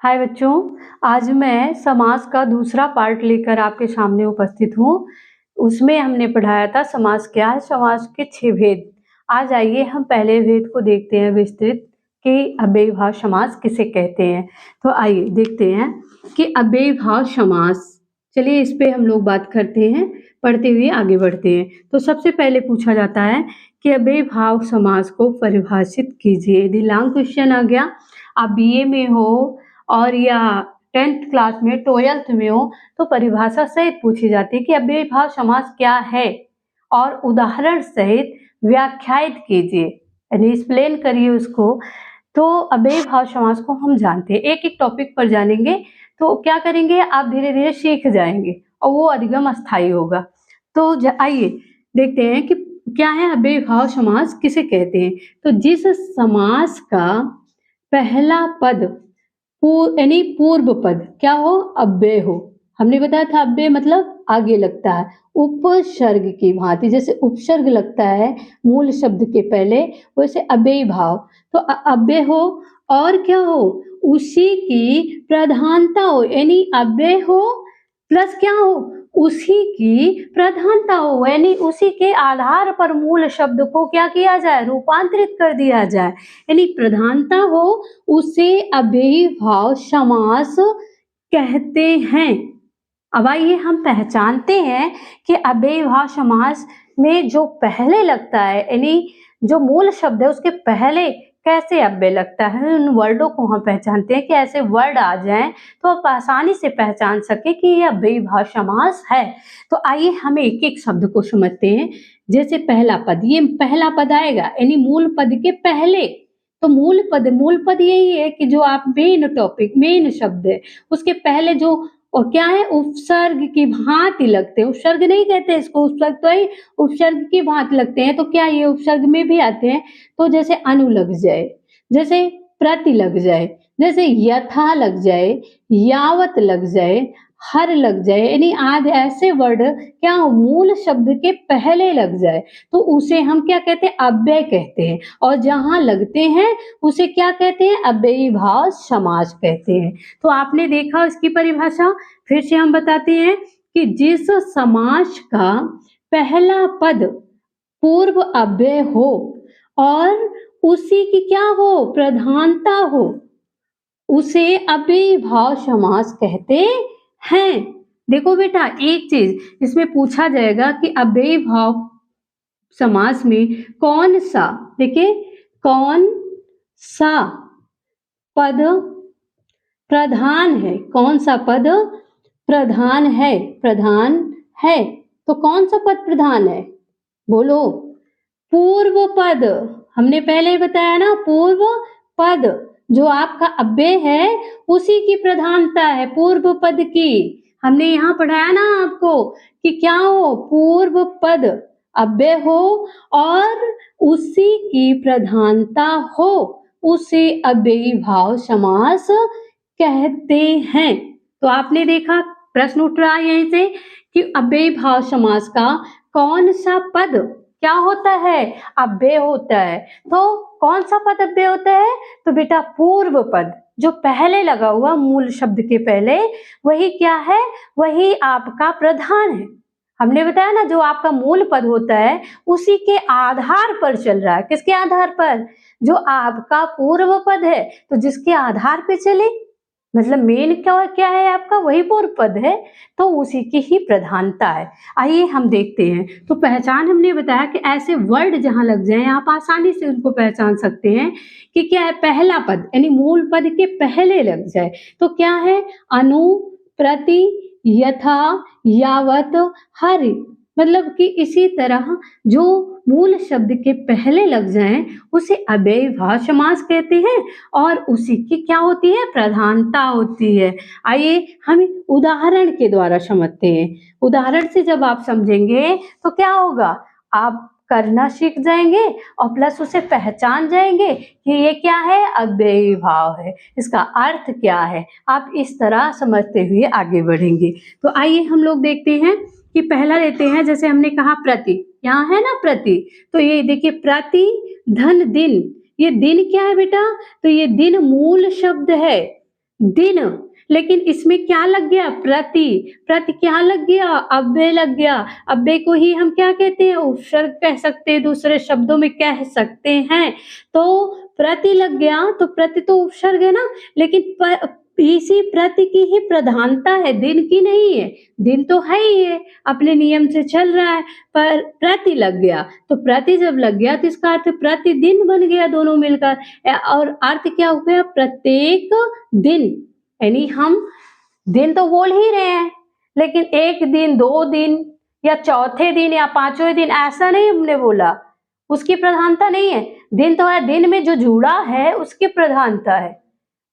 हाय बच्चों, आज मैं समास का दूसरा पार्ट लेकर आपके सामने उपस्थित हूँ। उसमें हमने पढ़ाया था समास क्या है, समास के 6 भेद। आज आइए हम पहले भेद को देखते हैं विस्तृत कि अव्ययीभाव समास किसे कहते हैं। तो आइए देखते हैं कि अव्ययीभाव समास। चलिए इस पे हम लोग बात करते हैं, पढ़ते हुए आगे बढ़ते हैं। तो सबसे पहले पूछा जाता है कि अव्ययीभाव समास को परिभाषित कीजिए। यदि लॉन्ग क्वेश्चन आ गया, आप बीए में हो और या 10th क्लास में 12th में हो तो परिभाषा सहित पूछी जाती है कि अव्ययीभाव समास क्या है और उदाहरण सहित व्याख्यायित कीजिए, यानी एक्सप्लेन करिए उसको। तो अव्ययीभाव समास को हम जानते हैं, एक एक टॉपिक पर जानेंगे तो क्या करेंगे, आप धीरे धीरे सीख जाएंगे और वो अधिगम अस्थायी होगा। तो आइए देखते हैं कि क्या है अव्ययीभाव समास किसे कहते हैं। तो जिस समास का पहला पद यानी पूर्व पद क्या हो, अव्यय हो। हमने बताया था अव्यय मतलब आगे लगता है उपसर्ग की भांति, जैसे उपसर्ग लगता है मूल शब्द के पहले, वैसे अव्ययीभाव तो अव्यय हो और क्या हो, उसी की प्रधानता हो, यानी अव्यय हो प्लस क्या हो, उसी की प्रधानता हो, यानी उसी के आधार पर मूल शब्द को क्या किया जाए, रूपांतरित कर दिया जाए, यानी प्रधानता हो, उसे अव्ययीभाव समास कहते हैं। अब आइए हम पहचानते हैं कि अव्ययीभाव समास में जो पहले लगता है, यानी जो मूल शब्द है उसके पहले कैसे अव्यय लगता है, उन वर्डों को हम पहचानते हैं कि ऐसे वर्ड आ जाएं तो आप आसानी से पहचान सके कि यह अव्ययीभाव समास है। तो आइए हम एक एक शब्द को समझते हैं। जैसे पहला पद, ये पहला पद आएगा यानी मूल पद के पहले। तो मूल पद यही है कि जो आप मेन शब्द है उसके पहले जो और क्या है, उपसर्ग की भांति लगते हैं। उपसर्ग नहीं कहते इसको, उपसर्ग तो ही उपसर्ग की भांति लगते हैं। तो क्या ये उपसर्ग में भी आते हैं। तो जैसे अनु लग जाए, जैसे प्रति लग जाए, जैसे यथा लग जाए, यावत लग जाए, हर लग जाए, यानी आज ऐसे वर्ड क्या मूल शब्द के पहले लग जाए तो उसे हम क्या कहते हैं, अव्यय कहते हैं। और जहां लगते हैं उसे क्या कहते हैं, अव्ययीभाव समास कहते हैं। तो आपने देखा इसकी परिभाषा, फिर से हम बताते हैं कि जिस समास का पहला पद पूर्व अव्यय हो और उसी की क्या हो, प्रधानता हो, उसे अव्ययीभाव समास कहते हैं। देखो बेटा, एक चीज इसमें पूछा जाएगा कि अव्ययीभाव समास में कौन सा, देखिए कौन सा पद प्रधान है, कौन सा पद प्रधान है, प्रधान है। तो कौन सा पद प्रधान है, बोलो, पूर्व पद। हमने पहले बताया ना, पूर्व पद जो आपका अव्यय है उसी की प्रधानता है, पूर्व पद की। हमने यहाँ पढ़ाया ना आपको कि क्या हो, पूर्व पद अव्यय हो और उसी की प्रधानता हो, उसे अव्ययीभाव समास कहते हैं। तो आपने देखा प्रश्न उठ रहा है यहीं से कि अव्ययीभाव समास का कौन सा पद क्या होता है, अव्यय होता है। तो कौन सा पद अव्यय होता है, तो बेटा पूर्व पद जो पहले लगा हुआ मूल शब्द के पहले, वही क्या है, वही आपका प्रधान है। हमने बताया ना जो आपका मूल पद होता है उसी के आधार पर चल रहा है। किसके आधार पर, जो आपका पूर्व पद है तो जिसके आधार पे चले, मतलब मेन क्या है आपका, वही पूर्व पद है तो उसी की ही प्रधानता है। आइए हम देखते हैं। तो पहचान हमने बताया कि ऐसे वर्ड जहां लग जाए आप आसानी से उनको पहचान सकते हैं कि क्या है, पहला पद यानी मूल पद के पहले लग जाए तो क्या है, अनु, प्रति, यथा, यावत, हरि, मतलब कि इसी तरह जो मूल शब्द के पहले लग जाएं उसे अव्ययीभाव समास कहते हैं और उसी की क्या होती है, प्रधानता होती है। आइए हम उदाहरण के द्वारा समझते हैं। उदाहरण से जब आप समझेंगे तो क्या होगा, आप करना सीख जाएंगे और प्लस उसे पहचान जाएंगे कि ये क्या है, अव्ययीभाव है, इसका अर्थ क्या है। आप इस तरह समझते हुए आगे बढ़ेंगे। तो आइए हम लोग देखते हैं कि पहला लेते हैं, जैसे हमने कहा प्रति, यहाँ है ना प्रति, तो ये देखिए प्रति धन दिन, ये दिन क्या है बेटा, तो ये दिन मूल शब्द है, दिन, लेकिन इसमें क्या लग गया? प्रति। प्रति क्या लग गया? अव्यय लग गया। अव्यय को ही हम क्या कहते हैं? उपसर्ग कह सकते हैं, दूसरे शब्दों में कह सकते हैं। तो प्रति लग गया, तो प्रति तो उपसर्ग है ना, लेकिन इसी प्रति की ही प्रधानता है, दिन की नहीं है। दिन तो है ही है, अपने नियम से चल रहा है, पर प्रति लग गया, तो प्रति जब लग गया तो इसका अर्थ प्रतिदिन बन गया दोनों मिलकर। और अर्थ क्या हो गया? प्रत्येक दिन। यानी हम दिन तो बोल ही रहे हैं, लेकिन एक दिन, 2 दिन या चौथे दिन या पांचवें दिन ऐसा नहीं हमने बोला, उसकी प्रधानता नहीं है। दिन तो है, दिन में जो जुड़ा है उसकी प्रधानता है।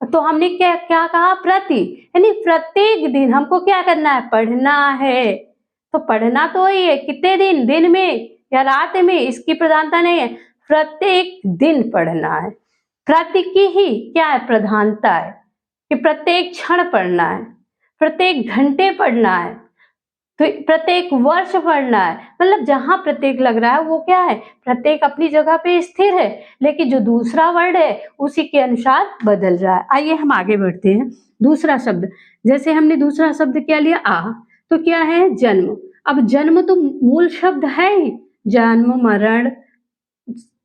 तो हमने क्या क्या कहा? प्रति, यानी प्रत्येक दिन हमको क्या करना है? पढ़ना है। तो पढ़ना तो ही है, कितने दिन? दिन में या रात में, इसकी प्रधानता नहीं है। प्रत्येक दिन पढ़ना है। प्रति की ही क्या है? प्रधानता है कि प्रत्येक क्षण पढ़ना है, प्रत्येक घंटे पढ़ना है, तो प्रत्येक वर्ष पढ़ना है। मतलब जहां प्रत्येक लग रहा है वो क्या है? प्रत्येक अपनी जगह पे स्थिर है, लेकिन जो दूसरा वर्ड है उसी के अनुसार बदल रहा है। आइए हम आगे बढ़ते हैं। दूसरा शब्द, जैसे हमने दूसरा शब्द क्या लिया? आ, तो क्या है? जन्म। अब जन्म तो मूल शब्द है ही, जन्म, मरण,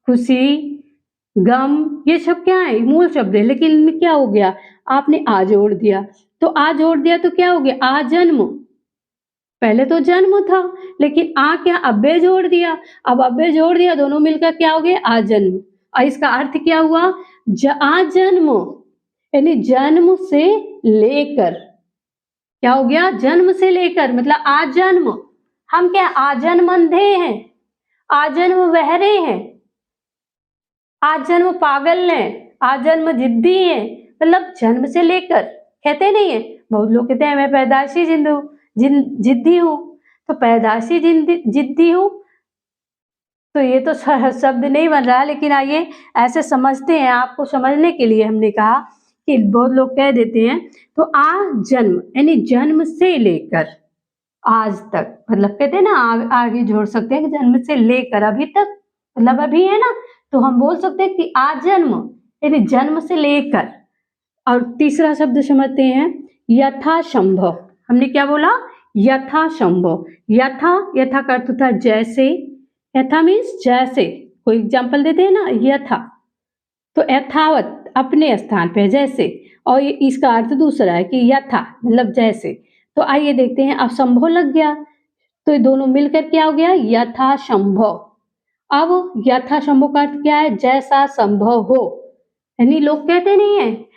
खुशी, गम, ये सब क्या है? मूल शब्द है, लेकिन इनमें क्या हो गया? आपने आ जोड़ दिया, तो आ जोड़ दिया तो क्या हो गया? आ जन्म। पहले तो जन्म था, लेकिन आ क्या? अव्यय जोड़ दिया। अब अव्यय जोड़ दिया, दोनों मिलकर क्या हो गए? आजन्म। और इसका अर्थ क्या हुआ? आजन्म, यानी जन्म से लेकर। क्या हो गया? जन्म से लेकर, मतलब आजन्म। हम क्या? आजन्म अंधे हैं, आजन्म बहरे हैं, आजन्म पागल हैं, आजन्म जिद्दी हैं। मतलब जन्म से लेकर, कहते नहीं है, बहुत लोग कहते हैं मैं पैदाइशी जिद्दी हूँ। तो पैदाइशी जिद्दी हूँ, तो ये तो शब्द नहीं बन रहा, लेकिन आइए ऐसे समझते हैं, आपको समझने के लिए हमने कहा कि बहुत लोग कह देते हैं। तो आ जन्म, यानी जन्म से लेकर आज तक, मतलब कहते हैं ना, आगे जोड़ सकते हैं कि जन्म से लेकर अभी तक, मतलब अभी है ना, तो हम बोल सकते हैं कि आजन्म, यानी जन्म से लेकर। और तीसरा शब्द समझते हैं, यथासंभव। हमने क्या बोला? यथासंभव। यथा, यथा का अर्थ था जैसे। यथा मीन्स जैसे, कोई एग्जाम्पल देते हैं ना, यथा, तो यथावत, अपने स्थान पे, जैसे। और इसका अर्थ दूसरा है कि यथा, मतलब जैसे। तो आइए देखते हैं, अब संभव लग गया, तो ये दोनों मिलकर क्या हो गया? यथासंभव। अब यथासंभव का अर्थ क्या है? जैसा संभव हो। यानी लोग कहते नहीं है